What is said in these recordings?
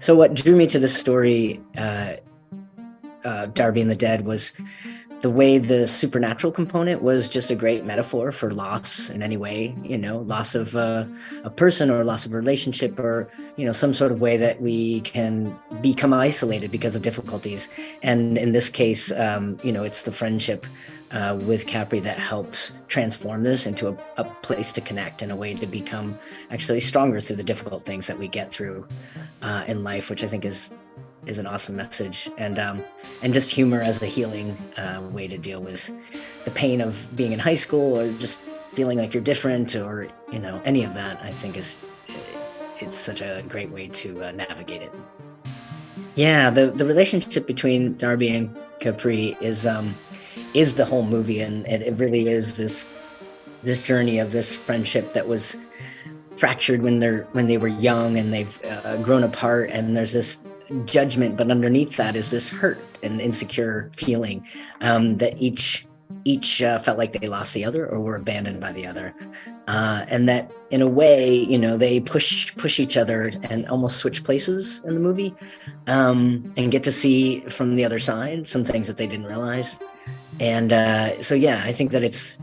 So what drew me to this story, Darby and the Dead, was the way the supernatural component was just a great metaphor for loss in any way, loss of a person or loss of a relationship, or, some sort of way that we can become isolated because of difficulties. And in this case, it's the friendship with Capri that helps transform this into a place to connect and a way to become actually stronger through the difficult things that we get through in life, which I think is an awesome message, and just humor as a healing way to deal with the pain of being in high school, or just feeling like you're different, or any of that. I think it's such a great way to navigate it. Yeah, the relationship between Darby and Capri is the whole movie, and it really is this journey of this friendship that was fractured when they were young, and they've grown apart, and there's this judgment, but underneath that is this hurt and insecure feeling that each felt like they lost the other or were abandoned by the other, and that in a way, they push each other and almost switch places in the movie, and get to see from the other side some things that they didn't realize. And so yeah, I think that it's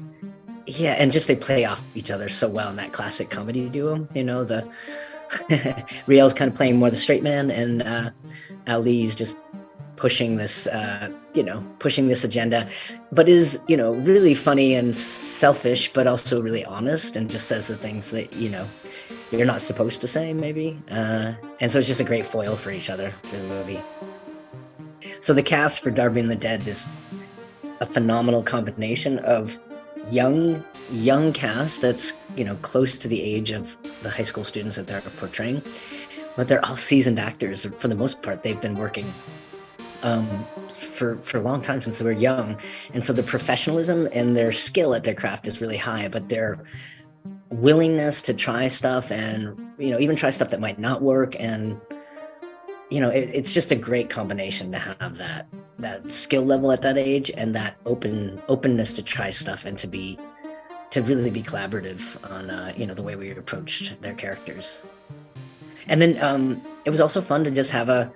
and just they play off each other so well in that classic comedy duo. The Riel's kind of playing more the straight man, and Ali's just pushing this agenda, but is really funny and selfish, but also really honest, and just says the things that you're not supposed to say, maybe. And so it's just a great foil for each other through the movie. So the cast for Darby and the Dead is a phenomenal combination of young cast that's close to the age of the high school students that they're portraying, but they're all seasoned actors. For the most part, they've been working for a long time, since they were young, and so the professionalism and their skill at their craft is really high, but their willingness to try stuff, and even try stuff that might not work, and it's just a great combination to have that skill level at that age, and that openness to try stuff, and to really be collaborative on the way we approached their characters. And then it was also fun to just have a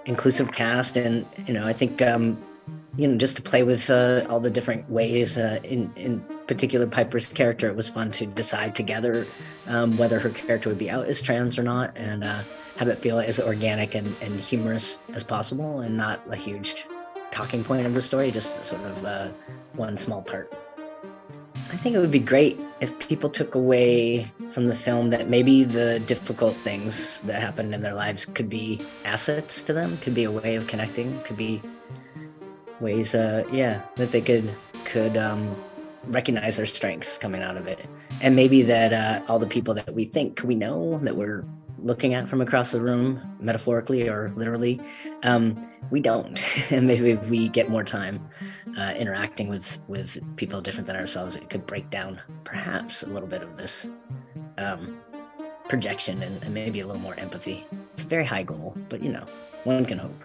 inclusive cast, and I think just to play with all the different ways. In particular, Piper's character, it was fun to decide together whether her character would be out as trans or not, and have it feel as organic and humorous as possible, and not a huge talking point of the story, just sort of one small part. I think it would be great if people took away from the film that maybe the difficult things that happened in their lives could be assets to them, could be a way of connecting, could be ways that they could recognize their strengths coming out of it. And maybe that all the people that we think we know, that we're looking at from across the room, metaphorically or literally, we don't. And maybe if we get more time interacting with people different than ourselves, it could break down perhaps a little bit of this projection, and maybe a little more empathy. It's a very high goal, but one can hope.